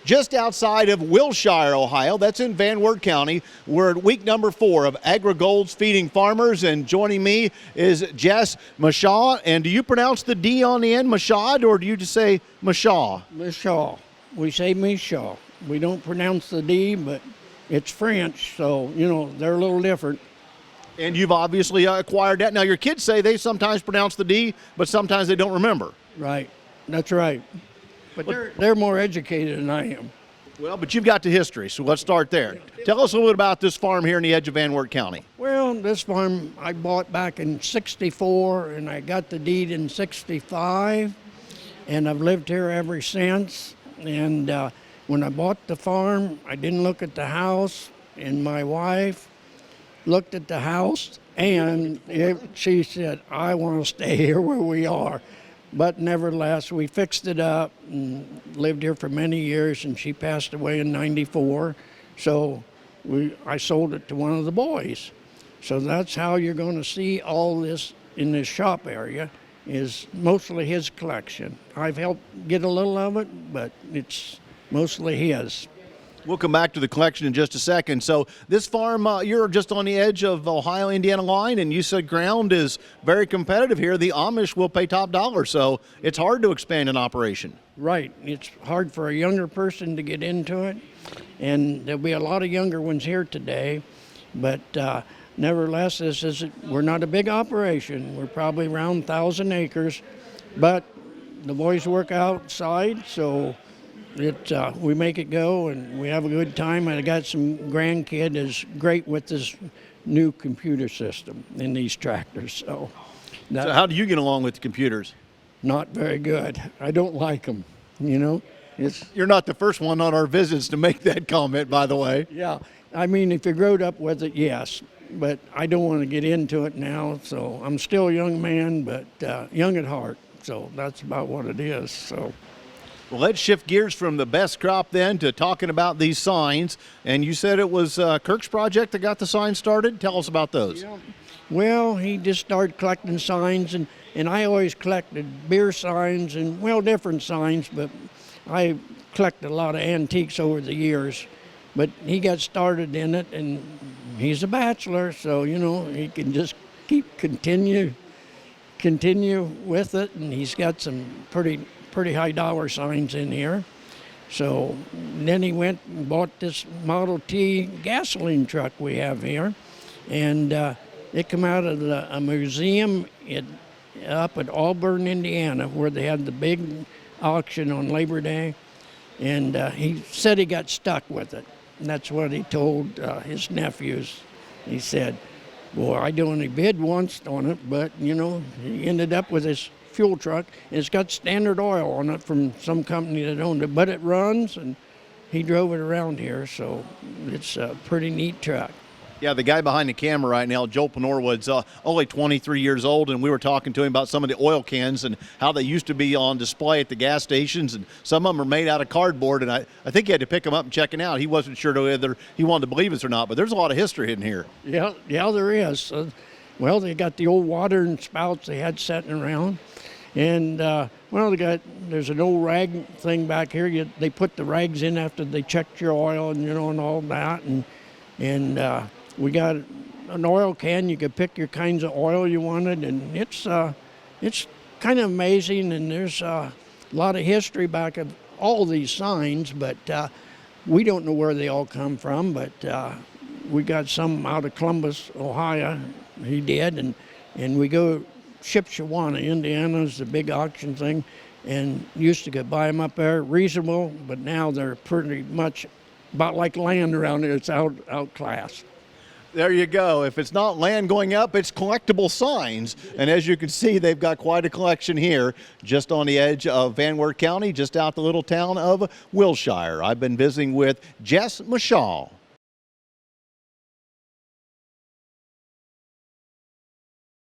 just outside of Wilshire, Ohio. That's in Van Wert County. We're at week number 4 of AgriGold's Feeding Farmers, and joining me is Jesse Michaud. And do you pronounce the D on the end, Michaud, or do you just say Michaud? Michaud. We say Michaud. We don't pronounce the D, but it's French, so, you know, they're a little different. And you've obviously acquired that. Now, your kids say they sometimes pronounce the D, but sometimes they don't remember. Right. That's right. But they're more educated than I am. Well, but you've got the history, so let's start there. Tell us a little bit about this farm here in the edge of Van Wert County. Well, this farm I bought back in '64, and I got the deed in '65, and I've lived here ever since. And when I bought the farm, I didn't look at the house, and my wife looked at the house, and she said, I want to stay here where we are. But nevertheless, we fixed it up and lived here for many years, and she passed away in '94. So I sold it to one of the boys. So that's how you're going to see all this in this shop area, is mostly his collection. I've helped get a little of it, but it's mostly his. We'll come back to the collection in just a second. So this farm, you're just on the edge of Ohio-Indiana line, and you said ground is very competitive here. The Amish will pay top dollar, so it's hard to expand an operation. Right. It's hard for a younger person to get into it, and there'll be a lot of younger ones here today. But nevertheless, we're not a big operation. We're probably around 1,000 acres, but the boys work outside, so we make it go, and we have a good time. I got some grandkid is great with this new computer system in these tractors. So how do you get along with the computers? Not very good. I don't like them, you know. You're not the first one on our visits to make that comment, by the way. Yeah, I mean, if you growed up with it, yes, but I don't want to get into it now. So I'm still a young man, but young at heart. So that's about what it is. So. Well, let's shift gears from the best crop then to talking about these signs. And you said it was Kirk's project that got the signs started. Tell us about those. Yeah. Well, he just started collecting signs, and I always collected beer signs and, well, different signs, but I collected a lot of antiques over the years. But he got started in it, and he's a bachelor, so, you know, he can just continue with it, and he's got some pretty high dollar signs in here. So then he went and bought this Model T gasoline truck we have here, and it came out of a museum up at Auburn, Indiana, where they had the big auction on Labor Day, and he said he got stuck with it. And that's what he told his nephews. He said, well, I only bid once on it, but, you know, he ended up with his fuel truck, and it's got Standard Oil on it from some company that owned it, but it runs, and he drove it around here, so it's a pretty neat truck. Yeah, the guy behind the camera right now, Joel Penorwood's only 23 years old, and we were talking to him about some of the oil cans and how they used to be on display at the gas stations, and some of them are made out of cardboard, and I think he had to pick them up and check it out. He wasn't sure whether he wanted to believe us or not, but there's a lot of history in here. Yeah, there is. Well, they got the old water and spouts they had sitting around. And, well, there's an old rag thing back here. They put the rags in after they checked your oil and, you know, and all that. And we got an oil can. You could pick your kinds of oil you wanted. And it's kind of amazing. And there's a lot of history back of all these signs. But we don't know where they all come from. But we got some out of Columbus, Ohio. He did. And we go Shipshewana, Indiana is the big auction thing, and used to go buy them up there, reasonable, but now they're pretty much about like land around here. It's outclassed. There you go. If it's not land going up, it's collectible signs. And as you can see, they've got quite a collection here just on the edge of Van Wert County, just out the little town of Wilshire. I've been visiting with Jesse Michaud.